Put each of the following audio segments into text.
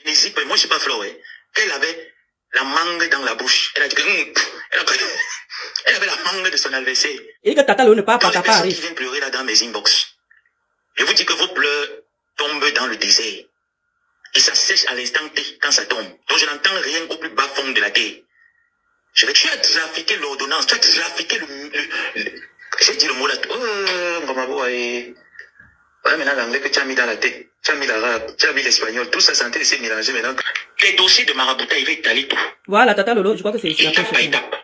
N'hésite pas, moi je suis pas Flo, hein. Elle avait la mangue dans la bouche. Elle a dit que, elle avait la mangue de son adversaire. Et que Tata ne part pas, Quand les Tata personnes arrive. qui viennent pleurer là dans mes inbox, je vous dis que vos pleurs tombent dans le désert. Et ça sèche à l'instant T quand ça tombe. Donc je n'entends rien au plus bas fond de la terre. Tu as trafiqué l'ordonnance, tu as trafiqué j'ai dit le mot là. Voilà maintenant l'anglais que tu as mis dans la tête. Tu as mis l'arabe, tu as mis l'espagnol. Tout ça, c'est en train de se mélanger maintenant. Les dossiers de marabouta, il va étaler tout. Voilà, Tata Lolo, je crois que c'est ici. Étape par étape.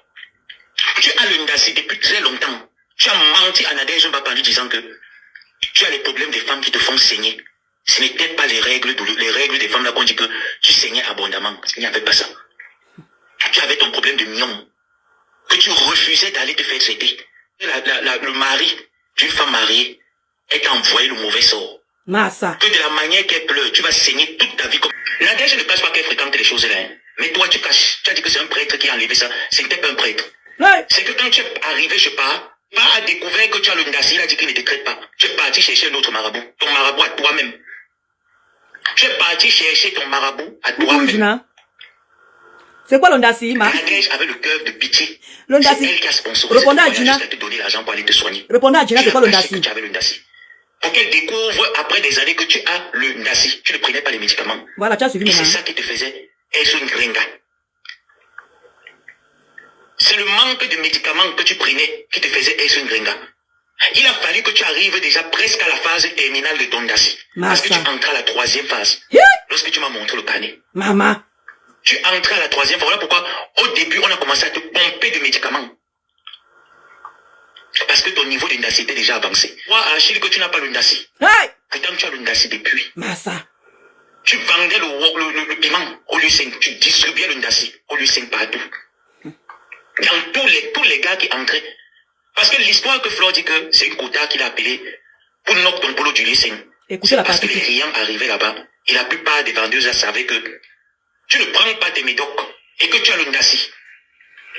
Tu as le Ndassi depuis très longtemps. Tu as menti à Nadège Mbapa en lui disant que tu as les problèmes des femmes qui te font saigner. Ce n'était pas les règles des femmes là qu'on dit que tu saignais abondamment. Il n'y avait pas ça. Tu avais ton problème de mion. Que tu refusais d'aller te faire traiter. Le mari d'une femme mariée est envoyé le mauvais sort. Massa. Que de la manière qu'elle pleure, tu vas saigner toute ta vie. Nadège ne cache pas qu'elle fréquente les choses là. Hein. Mais toi, tu caches. Tu as dit que c'est un prêtre qui a enlevé ça. Ce n'était pas un prêtre. Ouais. C'est que quand tu es arrivé, je sais pas a découvert que tu as le Ndassi, il a dit qu'il ne te traite pas. Tu es parti chercher un autre marabout. Ton marabout à toi-même. Tu es parti chercher ton marabout à toi-même. C'est quoi l'Ondassi, ma? Nadège avait le cœur de pitié. L'Ondassi. C'est elle qui a sponsorisé. Répondez à Gina. Juste à te donner l'argent pour aller te soigner. Répondez à Gina, c'est quoi l'Ondassi? Tu avais le Ndassi. Pour qu'elle découvre après des années que tu as le Ndassi. Tu ne prenais pas les médicaments. Voilà, tu as suivi. Et c'est ça qui te faisait être une gringa. C'est le manque de médicaments que tu prenais qui te faisait être une gringa. Il a fallu que tu arrives déjà presque à la phase terminale de ton Ndassi. Parce que tu entres à la 3e phase. Lorsque tu m'as montré le carnet. Maman. Tu entres à la 3e phase. Voilà pourquoi au début on a commencé à te pomper de médicaments. Parce que ton niveau de Ndassi était déjà avancé. Moi, Achille, que tu n'as pas le Ndassi. Hey! Pourtant, tu as le Ndassi depuis. Massa. Tu vendais le piment au lieu 5. Tu distribuais le Ndassi au lieu 5 partout. Dans tous les gars qui entraient. Parce que l'histoire que Flo dit que c'est une quota qu'il a appelée pour knock ton polo du lieu 5. Écoutez la parce partie. que les clients arrivaient là-bas et la plupart des vendeuses savaient que tu ne prends pas tes médocs et que tu as le Ndassi.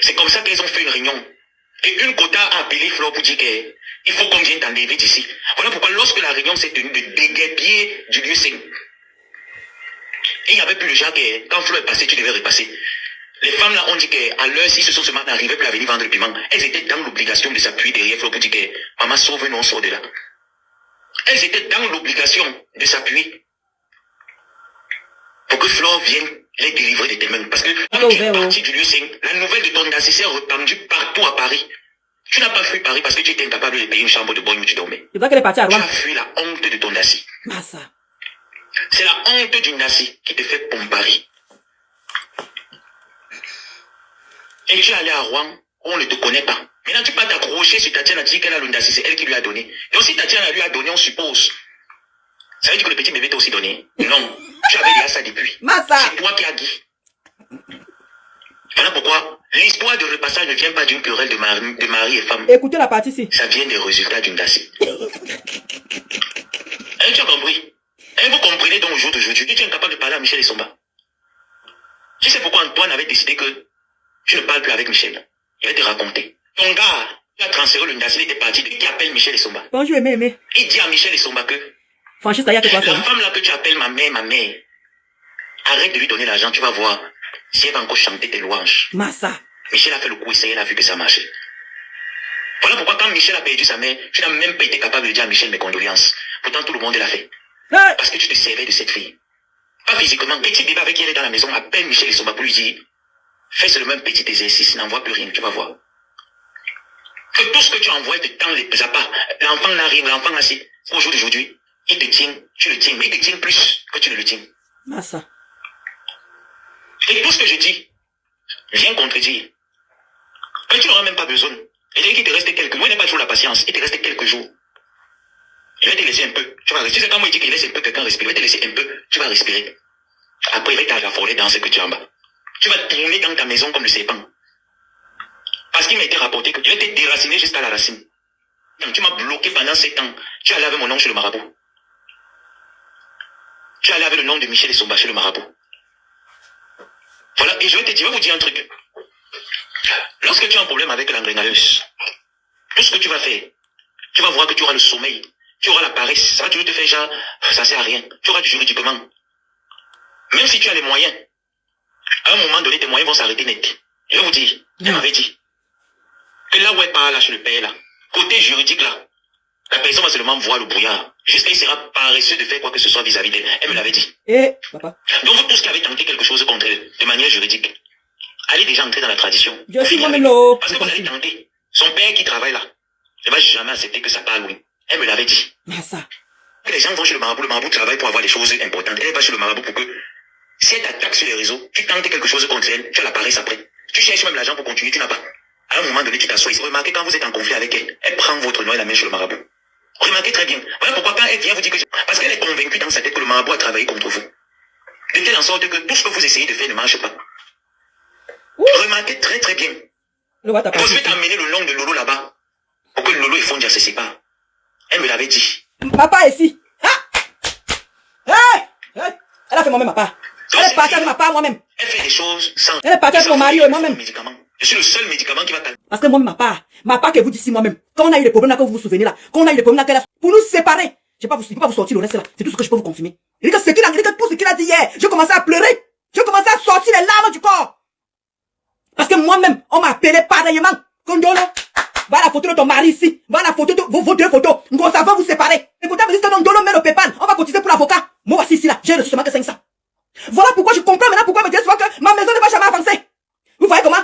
C'est comme ça qu'ils ont fait une réunion. Et une quota a appelé Flo pour dire qu'il faut qu'on vienne t'enlever d'ici. Voilà pourquoi lorsque la réunion s'est tenue de déguerpiller du lieu 5, et il n'y avait plus le genre que quand Flo est passé, tu devais repasser. Les femmes là ont dit qu'à l'heure, si ce sont seulement arrivées pour venir vendre le piment, elles étaient dans l'obligation de s'appuyer derrière Flo pour dire que maman sauve-nous, on sort de là. Elles étaient dans l'obligation de s'appuyer pour que Flo vienne les délivrer de tes mains. Parce que quand tu es parti du lieu 5, la nouvelle de ton Ndassi s'est répandue partout à Paris. Tu n'as pas fui Paris parce que tu étais incapable de payer une chambre de bonne où tu dormais. Tu as fui la honte de ton Ndassi. Massa. C'est la honte du Ndassi qui te fait pomper. Et tu es allé à Rouen, on ne te connaît pas. Maintenant, tu peux t'accrocher sur Tatiana, dire qu'elle a le Ndassi, c'est elle qui lui a donné. Et aussi, Tatiana lui a donné, on suppose. Ça veut dire que le petit bébé t'a aussi donné. Non, tu avais déjà ça depuis. C'est toi qui as dit. Voilà pourquoi l'histoire de repassage ne vient pas d'une querelle de mari et femme. Écoutez la partie ici. Ça vient des résultats du Ndassi. Tu as compris? Vous comprenez donc au jour d'aujourd'hui, tu es incapable de parler à Michel Essomba. Tu sais pourquoi Antoine avait décidé que tu ne parles plus avec Michel. Il va te raconter. Ton gars, tu as transféré le Ndassi, il était parti. Qui appelle Michel Essomba? Bonjour, aimé. Il dit à Michel Essomba que franchise, la femme là que tu appelles ma mère, arrête de lui donner l'argent, tu vas voir si elle va encore chanter tes louanges. Massa. Michel a fait le coup, essayé, il a vu que ça marchait. Voilà pourquoi quand Michel a perdu sa mère, tu n'as même pas été capable de dire à Michel mes condoléances. Pourtant tout le monde l'a fait. Hey! Parce que tu te servais de cette fille. Pas physiquement. Petit bébé avec qui elle est dans la maison, appelle Michel Essomba pour lui dire fais seulement un petit exercice, n'envoie plus rien, tu vas voir. Que tout ce que tu envoies te tend les appâts. L'enfant là arrive, l'enfant là c'est. Au jour d'aujourd'hui, il te tient, tu le tiens, mais il te tient plus que tu ne le tiens. Massa. Et tout ce que je dis, viens contredire. Mais tu n'auras même pas besoin. Et dès qu'il te reste quelques jours, il n'a pas toujours la patience, il te reste quelques jours. Il va te laisser un peu. Tu vas respirer. Tu sais quand moi il dit qu'il laisse un peu quelqu'un respirer, il va te laisser un peu, tu vas respirer. Après, il va t'affoler dans ce que tu as en bas. Tu vas tourner dans ta maison comme le serpent. Parce qu'il m'a été rapporté que tu vas te déraciner jusqu'à la racine. Donc, tu m'as bloqué pendant 7 ans. Tu es allé avec mon nom chez le marabout. Tu es allé avec le nom de Michel Essomba chez le marabout. Voilà, et je vais vous dire un truc. Lorsque tu as un problème avec l'engrenaleuse, tout ce que tu vas faire, tu vas voir que tu auras le sommeil, tu auras la paresse, ça va toujours te faire genre, ça sert à rien, tu auras du juridiquement. Même si tu as les moyens, à un moment donné, tes moyens vont s'arrêter net. Je vais vous dire, elle m'avait dit que là où elle parle, là, chez le père, là, côté juridique, là, la personne va seulement voir le brouillard. Jusqu'à il sera paresseux de faire quoi que ce soit vis-à-vis d'elle. Elle me l'avait dit. Et, papa. Donc, vous tous qui avez tenté quelque chose contre elle, de manière juridique, allez déjà entrer dans la tradition. Je suis moi-même là. Parce que vous allez tenter. Son père qui travaille là, ne va jamais accepter que ça parle, oui. Elle me l'avait dit. Ça. Que les gens vont chez le marabout travaille pour avoir des choses importantes. Elle va chez le marabout pour que, si elle t'attaque sur les réseaux, tu tentes quelque chose contre elle, tu as la paresse après. Tu cherches même l'argent pour continuer, tu n'as pas. À un moment donné, tu t'assois ici. Remarquez quand vous êtes en conflit avec elle, elle prend votre nom et la met chez le marabout. Remarquez très bien. Voilà pourquoi quand elle vient vous dire que... Parce qu'elle est convaincue dans sa tête que le marabout a travaillé contre vous. De telle en sorte que tout ce que vous essayez de faire ne marche pas. Remarquez très très bien. Vous devez t'amener le long de Lolo là-bas. Pour que Lolo et Fondia se séparent. Elle me l'avait dit. Papa est ici. Elle a fait moi-même, papa. Elle est partie avec ma part moi-même. Elle fait des choses sans... Elle est partie avec mon mari et moi-même. Je suis le seul médicament qui va t'aider. Parce que moi-même, ma part que vous dites ici moi-même. Quand on a eu les problèmes là, que vous vous souvenez là, quand on a eu les problèmes là, qu'elle a... Pour nous séparer. Je ne peux pas vous sortir le reste là. C'est tout ce que je peux vous confirmer. Il dit que tout ce qu'il a dit hier, je commençais à pleurer. Je commençais à sortir les larmes du corps. Parce que moi-même, on m'a appelé pareillement. Condolo, va la photo de ton mari ici. Va la photo de vos deux photos. Nous savons vous séparer. Écoutez, mais si non, Dolo met le PayPal. On va cotiser pour l'avocat. Moi, voici ici là. J'ai reçu seulement que 500. Voilà pourquoi je comprends maintenant pourquoi elle me dit souvent que ma maison ne va jamais avancer. Vous voyez comment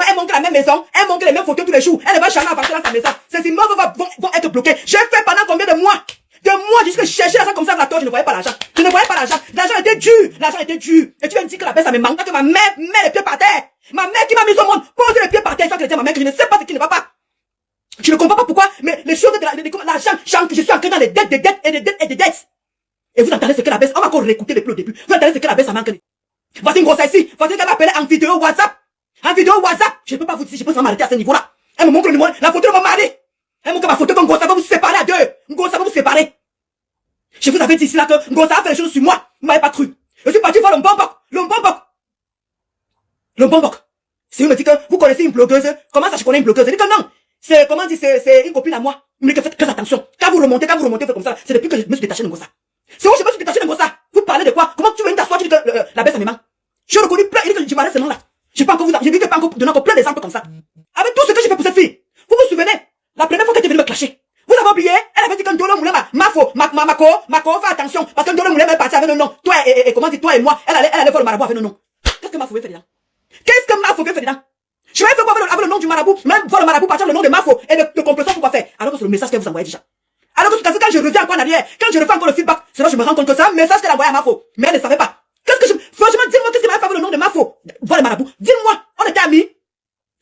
elle montre la même maison. Elle montre les mêmes photos tous les jours. Elle ne va jamais avancer dans sa maison. Ces immeubles vont être bloqués. J'ai fait pendant combien de mois? Jusqu'à chercher l'argent comme ça dans la torche, je ne voyais pas l'argent. Je ne voyais pas l'argent. L'argent était dur. L'argent était dur. Et tu viens me dire que la baisse, ça me manque, que ma mère met les pieds par terre. Ma mère qui m'a mis au monde, pose les pieds par terre. Il faut que je dise à ma mère que je ne sais pas ce qui ne va pas. Je ne comprends pas pourquoi, mais les choses de l'argent, je suis entré dans les dettes, des dettes. Et vous entendez ce que la baisse, on va encore réécouter depuis le début. Vous entendez ce que la baisse, ça manque. Voici une grosse ici. Voici qu'elle m'a appelé en vidéo WhatsApp. En vidéo WhatsApp. Je ne peux pas vous dire, je peux pas m'arrêter à ce niveau-là. Elle me montre le numéro, la photo de mon mari. Elle me montre ma photo que Ngosa va vous séparer à deux. Ngosa va vous séparer. Je vous avais dit ici là que Ngosa a fait les choses sur moi. Vous m'avez pas cru. Je suis parti voir le Mbombok. Si vous me dites que vous connaissez une blogueuse, comment ça je connais une blogueuse? Je dis que non. C'est, comment dire, c'est une copine à moi. Mais que faites attention. Quand vous remontez, faites comme ça. C'est depuis que je me suis détaché de Ngosa. C'est où je me suis détaché de Ngosa. Vous parlez de quoi? Comment tu veux t'asseoir, tu dis que la baisse à mes mains? Je reconnais plein, il dit que je m'arrête ce nom-là. Je pas encore vous, j'ai dit que pas encore donner encore plein d'exemples comme ça. Avec tout ce que j'ai fait pour cette fille. Vous vous souvenez? La première fois qu'elle était venue me clasher. Vous avez oublié? Elle avait dit que Ndolo Moulin, Mako, fais attention. Parce que Ndolo Moulin est parti avec un nom. Toi et comment dire, toi et moi, elle allait voir le marabout avec un nom. Qu'est-ce que Mafo veut faire dedans? Je vais faire quoi avec le nom du marabout? Même voir le marabout partir le nom de Mafo et de complétion pour quoi faire? Alors que c'est le message qu'elle vous envoyait déjà. Alors que quand je reviens encore en arrière, quand je refais encore le feedback, c'est là que je me rends compte que c'est un message qu'elle a envoyé à Mafo. Mais elle ne savait pas. Franchement, dis-moi qu'est-ce qu'il m'a fait avec le nom de Mafo? Voilà le marabout. Dis-moi, on était amis.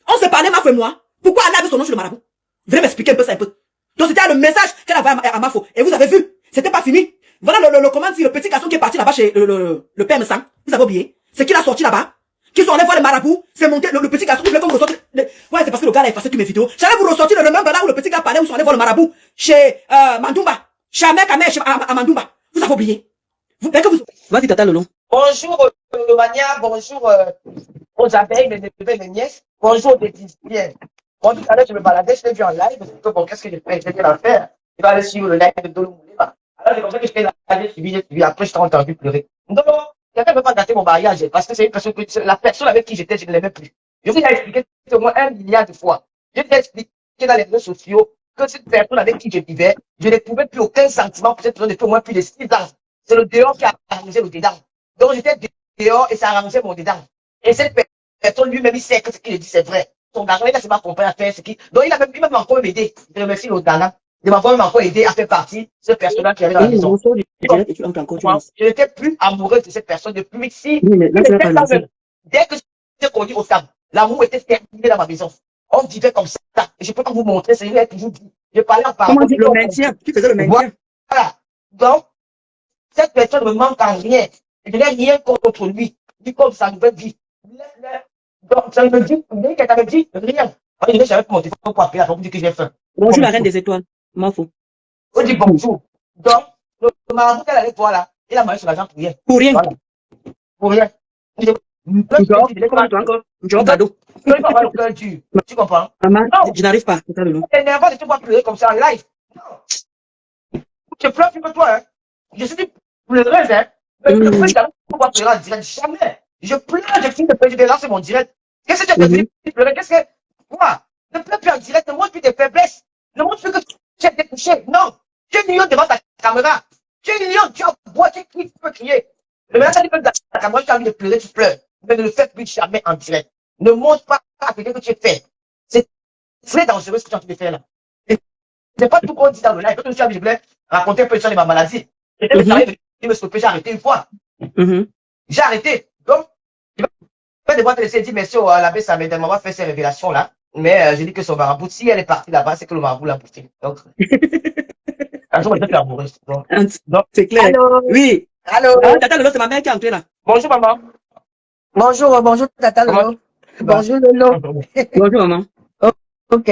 On s'est parlé, Mafo et moi. Pourquoi elle avait son nom sur le marabout? Venez m'expliquer un peu ça un peu. Donc c'était le message qu'elle a envoyé à Mafo. Et vous avez vu, c'était pas fini. Voilà comment dire, le petit garçon qui est parti là-bas chez le père Messang. Vous avez oublié? C'est qu'il a sorti là-bas. Qui sont allés voir le marabout. C'est monté, le petit garçon qui voulait qu'on ressorte. Ouais, c'est parce que le gars a effacé toutes mes vidéos. J'allais vous ressortir le même là où le petit gars parlait où ils sont allés voir le marabout. Chez Mandumba. Chez Amek, chez Mandumba. Vous avez oublié? Vas-y, Tata Lolo. Bonjour, Mania, bonjour aux abeilles, mes neveux et mes nièces. Bonjour, aux déficients. Bon, tout à l'heure, je me baladais, je l'ai vu en live. Bon, qu'est-ce que j'ai fait? J'ai bien à faire. Je vais aller suivre le live de Dolo Moulema. Alors, c'est comme ça que j'étais là, j'ai suivi. Après, je t'ai entendu pleurer. Non, quelqu'un ne veut pas gâter mon mariage parce que c'est une personne que la personne avec qui j'étais, je ne l'aimais plus. Je vous ai expliqué au moins 1 milliard de fois. Je vous ai expliqué dans les réseaux sociaux que cette personne avec qui je vivais, je n'éprouvais plus aucun sentiment pour cette personne depuis au moins plus de 6 ans. C'est le dehors qui a arrangé le dedans. Donc j'étais dehors et ça arrangeait mon dedans. Et cette personne lui-même, il sait que ce qu'il dit, c'est vrai. Son garçon, il a seulement compris à faire ce qui. Donc il a même encore aidé. Je remercie l'autre Dana de m'avoir même encore aidé à faire partie de ce personnage qui avait dans la maison. Je n'étais plus amoureux de cette personne depuis si. Dès que j'ai connu au Sam, l'amour était terminé dans ma maison. On vivait comme ça. Et je peux pas vous montrer, c'est lui toujours dit. Je parlais en parole. Comment dire le maintien? Tu faisais le maintien. Voilà. Donc, cette personne ne me manque en rien. Je n'ai rien contre lui. Lui comme sa nouvelle vie. Donc, ça me dit, qu'elle t'avait dit, rien. Je n'ai jamais pu monter pour appeler, pour vous dire que j'ai faim. Bonjour la reine des étoiles. Mafo. On dit bonjour. Donc, le marabout qu'elle allait voir là, il a mangé sur l'argent pour rien. Pour rien. Voilà. Pour rien. Tu comprends? Je n'arrive pas. C'est nerveux de te voir pleurer comme ça en live. Non. Je pleure plus que toi, hein. Je suis pleureuse, hein. Mais le président, pourquoi pleurer en direct? Jamais. Je pleure, je finis de pleurer, je lance mon direct. Qu'est-ce que tu as fait pleurer? Qu'est-ce que. Quoi? Ne pleure plus en direct, ne montre plus tes faiblesses. Ne montre plus que tu as été touché. Non. Tu es mignon devant ta caméra. Tu es mignon, tu as bois, tu peux crier. Le maintenant, tu peux dans ta caméra, tu as envie de pleurer, tu pleures. Mais ne le fais plus jamais en direct. Ne montre pas à quelqu'un que tu es fait. C'est très dangereux ce que tu es en train de faire là. C'est pas tout qu'on dit dans le live. Quand je voulais raconter un peu ça de ma maladie. J'étais me stopper, j'ai arrêté une fois. J'ai arrêté. Donc, je vais devoir te laisser dire merci à l'abbé Samed. Maman fait ces révélations là. Mais j'ai dit que son marabout, si elle est partie là-bas, c'est que le marabout l'a poussé. Donc, un jour, je vais faire mourir. Donc, c'est clair. Allô? Oui. Allô? Ah, Tata Lolo, c'est ma mère qui est entrée là. Bonjour, maman. Bonjour, bonjour, Tata Lolo. Bonjour, Lolo. Bonjour, maman. Ok.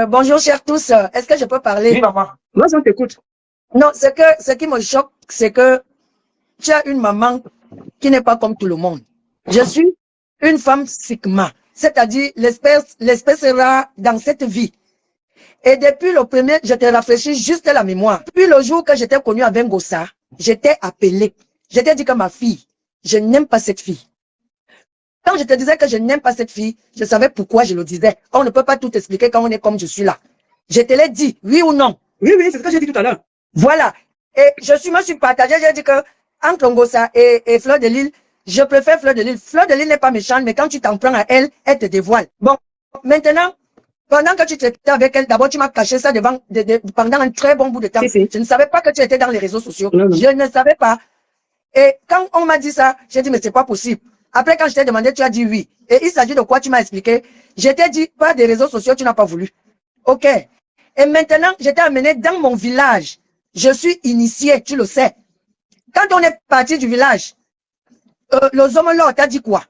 Bonjour, chers tous. Est-ce que je peux parler? Oui, maman. Moi, je t'écoute. Non, ce qui me choque, c'est que tu as une maman qui n'est pas comme tout le monde. Je suis une femme sigma, c'est-à-dire l'espèce rare dans cette vie. Et depuis le premier, je te rafraîchis juste la mémoire. Depuis le jour que j'étais connue avec Ngossa, j'étais appelée. Je t'ai dit que ma fille, je n'aime pas cette fille. Quand je te disais que je n'aime pas cette fille, je savais pourquoi je le disais. On ne peut pas tout expliquer quand on est comme je suis là. Je te l'ai dit, oui ou non? Oui, oui, c'est ce que j'ai dit tout à l'heure. Voilà. Et me suis partagée, j'ai dit que entre Ngossa et Fleur de Lille, je préfère Fleur de Lille. Fleur de Lille n'est pas méchante, mais quand tu t'en prends à elle, elle te dévoile. Bon, maintenant, pendant que tu étais avec elle, d'abord tu m'as caché ça pendant un très bon bout de temps. Si. Je ne savais pas que tu étais dans les réseaux sociaux. Non. Je ne savais pas. Et quand on m'a dit ça, j'ai dit mais c'est pas possible. Après quand je t'ai demandé, tu as dit oui. Et il s'agit de quoi? Tu m'as expliqué. Je t'ai dit pas des réseaux sociaux, tu n'as pas voulu. Ok. Et maintenant, je t'ai amené dans mon village. Je suis initié, tu le sais. Quand on est parti du village, le Zomolo t'a dit quoi?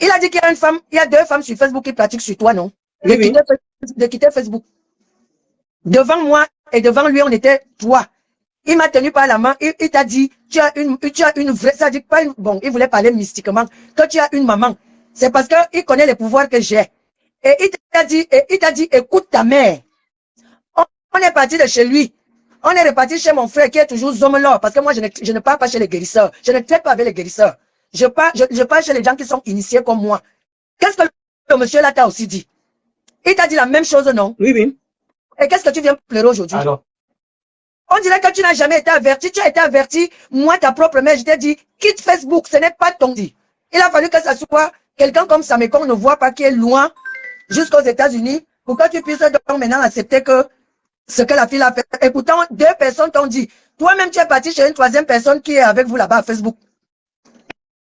Il a dit qu'il y a il y a 2 femmes sur Facebook qui pratiquent sur toi, non? De quitter Facebook. Devant moi et devant lui, on était 3. Il m'a tenu par la main, il t'a dit, tu as une vraie, ça dit pas bon, il voulait parler mystiquement, que tu as une maman. C'est parce qu'il connaît les pouvoirs que j'ai. Et il t'a dit, écoute ta mère. On est parti de chez lui. On est reparti chez mon frère qui est toujours Zomelo, parce que moi, je ne pars pas chez les guérisseurs. Je ne traite pas avec les guérisseurs. Je pars chez les gens qui sont initiés comme moi. Qu'est-ce que le monsieur là t'a aussi dit? Il t'a dit la même chose, non? Oui. Et qu'est-ce que tu viens pleurer aujourd'hui? Alors? On dirait que tu n'as jamais été averti. Tu as été averti. Moi, ta propre mère, je t'ai dit, quitte Facebook, ce n'est pas ton dit. Il a fallu que ça soit quelqu'un comme ça, mais qu'on ne voit pas, qui est loin, jusqu'aux États-Unis, pour que tu puisses donc maintenant accepter que ce que la fille a fait. Et pourtant, 2 personnes t'ont dit, toi-même, tu es parti chez une 3e personne qui est avec vous là-bas à Facebook.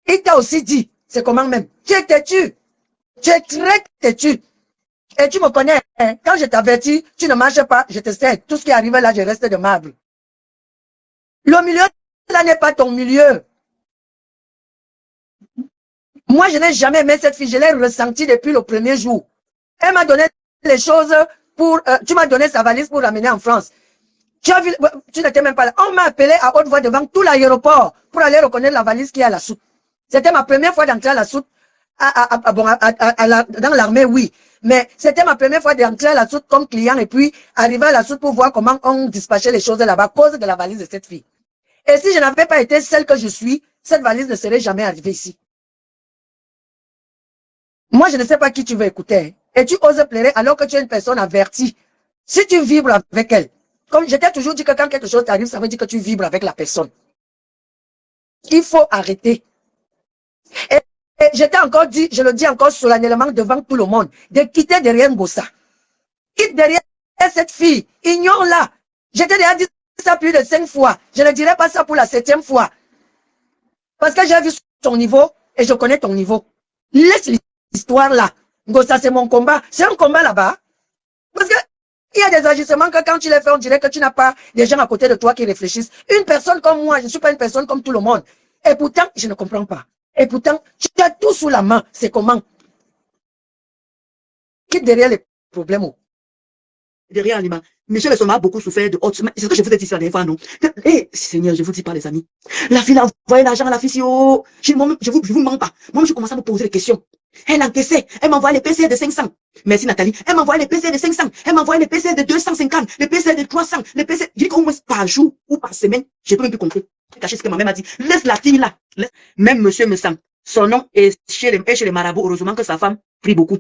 Il t'a aussi dit, c'est comment même? Tu es têtu. Tu es très têtu. Et tu me connais, hein? Quand je t'avertis, tu ne marches pas, je te sais. Tout ce qui arrive là, je reste de marbre. Le milieu là n'est pas ton milieu. Moi, je n'ai jamais aimé cette fille. Je l'ai ressentie depuis le premier jour. Elle m'a donné les choses pour... tu m'as donné sa valise pour l'amener en France. Tu as vu... Tu n'étais même pas là. On m'a appelé à haute voix devant tout l'aéroport pour aller reconnaître la valise qui est à la soute. C'était ma première fois d'entrer à la soute. Dans l'armée, oui. Mais c'était ma première fois d'entrer à la soute comme client et puis arriver à la soute pour voir comment on dispatchait les choses là-bas à cause de la valise de cette fille. Et si je n'avais pas été celle que je suis, cette valise ne serait jamais arrivée ici. Moi, je ne sais pas qui tu veux écouter. Et tu oses pleurer alors que tu es une personne avertie. Si tu vibres avec elle, comme je t'ai toujours dit que quand quelque chose t'arrive, ça veut dire que tu vibres avec la personne. Il faut arrêter. Et je t'ai encore dit, je le dis encore solennellement devant tout le monde, de quitter derrière Ngossa. Quitte derrière cette fille. Ignore-la. Je t'ai déjà dit ça plus de 5 fois. Je ne dirai pas ça pour la 7e fois. Parce que j'ai vu son niveau et je connais ton niveau. Laisse l'histoire là. Ngossa, c'est mon combat. C'est un combat là-bas. Parce que il y a des agissements que quand tu les fais, on dirait que tu n'as pas des gens à côté de toi qui réfléchissent. Une personne comme moi, je ne suis pas une personne comme tout le monde. Et pourtant, je ne comprends pas. Et pourtant, tu as tout sous la main. C'est comment? Quitte derrière les problèmes. Derrière Alima, Michel Soma a beaucoup souffert de haute. C'est ce que je vous ai dit ça la dernière fois, non? Eh, Seigneur, je vous dis pas, les amis. La fille a envoyé l'argent à la fille, oh, je vous mens pas. Moi, je commence à me poser des questions. Elle encaissait. Elle m'envoyait les PC de 500. Merci Nathalie. Elle m'envoyait les PC de 500. Elle m'envoyait les PC de 250. Les PC de 300. Les PC. Je dis qu'au moins par jour ou par semaine, je peux même plus compter. Caché ce que ma mère m'a dit. Laisse la fille là. Même monsieur me sent. Son nom est chez les marabouts. Heureusement que sa femme prie beaucoup.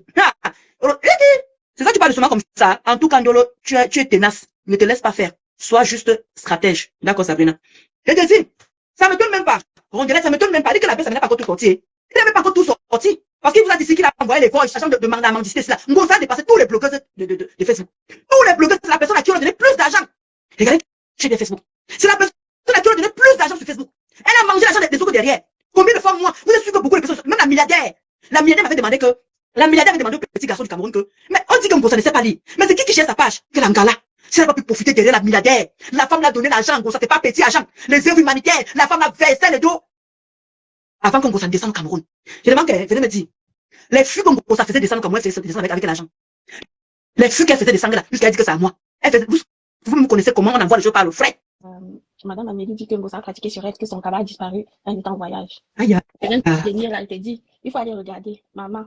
C'est ça que tu parles seulement comme ça. En tout cas, Ndolo, tu es tenace. Ne te laisse pas faire. Sois juste stratège. D'accord, Sabrina. Je te dis, ça me donne même pas. Rondelette, ça me donne même pas. Dit que la paix, ça n'a pas encore tout sorti. Il n'avait pas encore tout sorti. Parce qu'il vous a dit qu'il a envoyé les voix, sachant de mendicité, cela. Ngosa a dépassé tous les blogueurs de Facebook. Tous les blogueurs, c'est la personne à qui on a donné plus d'argent. Regardez, chez des Facebook. C'est la personne à qui on a donné plus d'argent sur Facebook. Elle a mangé l'argent des autres derrière. Combien de fois, moi, vous êtes sûr que beaucoup de personnes, même la milliardaire m'avait demandé que, la milliardaire avait demandé au petit garçon du Cameroun que, mais on dit que Ngosa ne sait pas lire. Mais c'est qui gère sa page? Que l'Angala. Si elle n'a pas pu profiter derrière la milliardaire, la femme l'a donné l'argent, Ngosa, c'était pas petit argent. Les œuvres humanitaires, la femme l'a versé le dos. Avant qu'on descende au Cameroun. Je demande qu'elle venait me dire. Les flux qu'on faisait descendre comme moi, elle faisait descendre avec l'argent. Les flux qu'elle faisait descendre là, jusqu'à dire que c'est à moi. Elle faisait, vous me connaissez comment on envoie les choses par le frais. Madame Amélie dit que Ngosa a pratiqué sur elle, que son cabas a disparu quand elle était en voyage. Aïe, Elle elle te dit, il faut aller regarder, maman.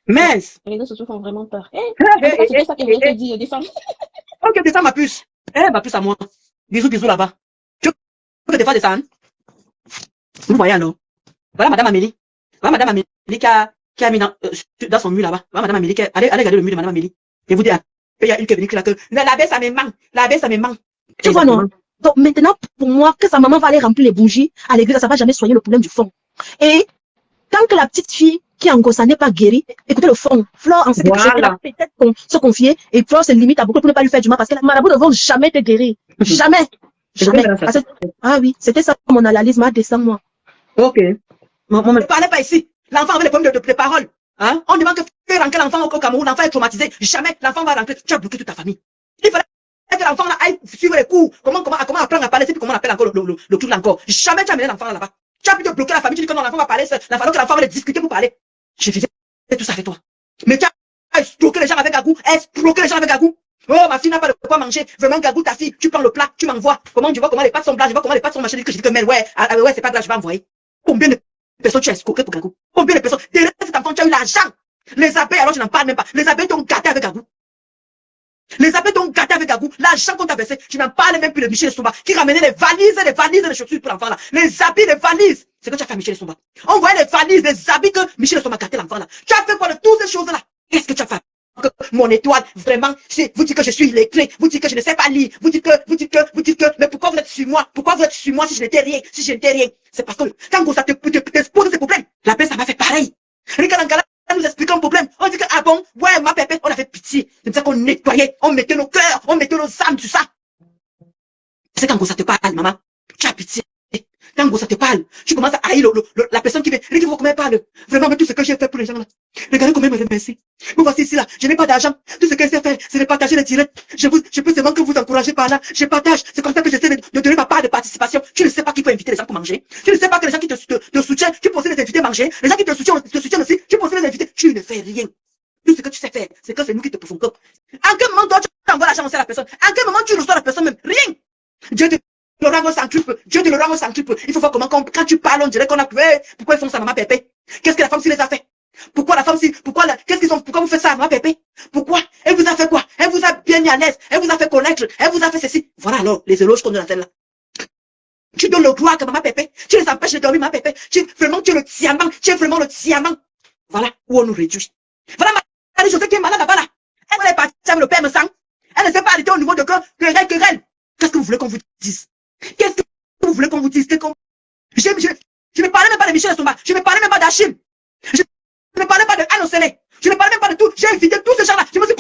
Mais, les réseaux sociaux font vraiment peur. C'est ça qu'elle vient te dire, des femmes. Ok, descends ma puce. Ma puce à moi. Bisous, bisous là-bas. Tu veux que des fois descendre? Vous voyez alors? Voilà Madame Amélie. Voilà Madame Amélie qui a mis dans son mur là-bas. Voilà Madame Amélie allez regarder le mur de Madame Amélie. Je vous dis, il y a une qui est venue là que la baisse ça me manque. La baisse ça me manque. Tu vois non? Donc maintenant, pour moi, que sa maman va aller remplir les bougies à l'église, ça va jamais soigner le problème du fond. Et tant que la petite fille qui en Ngosa n'est pas guérie, écoutez le fond. Flore en sait quelque chose, elle va peut-être se confier et Flore se limite à beaucoup pour ne pas lui faire du mal parce que les marabouts ne vont jamais te guérir. Jamais. Jamais. Ah oui, c'était ça mon analyse, ma descend moi. Ok. Ne parlez pas ici. L'enfant avait les problèmes de parole. Hein? On demande que faire rentrer l'enfant au Cameroun, l'enfant est traumatisé. Jamais l'enfant va rentrer. Tu as bloqué toute ta famille. Il fallait que l'enfant aille suivre les cours. Comment apprendre à parler, c'est puis comment on appelle encore le truc encore. Jamais tu as mené l'enfant là-bas. Tu as pu te bloquer la famille, tu dis que non, l'enfant va parler seul. Il fallu que l'enfant va discuter pour parler. Je faisais tout ça avec toi. Mais tu as escroqué les gens avec Gagou. Escroqué les gens avec Gagou. Oh, ma fille n'a pas de quoi manger. Vraiment, Gagou, ta fille, tu prends le plat, tu m'envoies. Comment tu vois comment les pâtes sont blanches, je vois comment les pâtes sont machin. Je dis que mais ouais, c'est pas grave, je vais envoyer. Combien de personnes tu as escroqué pour Gagou? Combien de personnes? Derrière cet enfant, tu as eu l'argent. Les abeilles, alors je n'en parle même pas. Les abeilles t'ont gâté avec Gagou. Les abeilles t'ont gâté avec Gagou. L'argent qu'on t'a versé, je n'en parle même plus de Michel Somba, qui ramenait les valises et les chaussures pour l'enfant là. Les habits, les valises. C'est que tu as fait à Michel Somba. On voyait les valises, les habits que Michel Somba gâté l'enfant là. Tu as fait quoi de toutes ces choses là? Qu'est-ce que tu as fait? Que mon étoile, vraiment, vous dites que je suis illettré, vous dites que je ne sais pas lire, vous dites que, mais pourquoi vous êtes sur moi? Pourquoi vous êtes sur moi si je n'étais rien? Si je n'étais rien? C'est parce que quand ça te pose ces problèmes, la paix, ça m'a fait pareil. Regarde, nous explique un problème. On dit que, ah bon, ouais, ma pépette, on avait pitié. C'est ça qu'on nettoyait, on mettait nos cœurs, on mettait nos âmes, tout ça. C'est quand ça te parle, maman, tu as pitié. Quand ça te parle, tu commences à haïr la personne qui vient. Regardez comment elle parle. Vraiment, mais tout ce que j'ai fait pour les gens là. Regardez comment elle me remercie. Vous voici ici là, je n'ai pas d'argent. Tout ce qu'elle sait faire, c'est de partager les directs. Je peux seulement que vous encourager par là. Je partage. C'est comme ça que j'essaie de donner ma part de participation. Tu ne sais pas qu'il faut inviter les gens pour manger. Tu ne sais pas que les gens qui te soutiennent, tu peux aussi les inviter à manger. Les gens qui te soutiennent aussi, tu peux aussi les inviter. Tu ne fais rien. Tout ce que tu sais faire, c'est que c'est nous qui te poussons. En quel moment toi tu envoies l'argent à la personne? En quel moment tu reçois la personne même? Rien. Dieu te le rang au centuple. Dieu te le rang au centuple. Il faut voir comment, quand tu parles, on dirait qu'on a peur. Pourquoi ils font ça, maman Pépé? Qu'est-ce que la femme s'y les a fait? Pourquoi la femme s'y, pourquoi vous faites ça, maman Pépé? Pourquoi? Elle vous a fait quoi? Elle vous a bien mis à l'aise. Elle vous a fait connaître. Elle vous a fait ceci. Voilà alors, les éloges qu'on donne à celle-là. Tu donnes le droit à maman Pépé. Tu les empêches de dormir, maman Pépé. Tu es vraiment le diamant. Tu es vraiment le diamant. Voilà où on nous réduit. Voilà Marie-Josée qui est malade là-bas là. Elle est partie avec le père me sang. Elle ne sait pas arrêter au niveau de querelle. Qu'est-ce que vous voulez qu'on vous dise? Qu'est-ce que vous voulez qu'on vous dise? Je ne parlais même pas de Michel Somba. Je ne parlais même pas d'Achim. Je ne parlais pas de Anne Osele. Je ne parlais même pas de tout. J'ai invité tous ces gens-là. Je me suis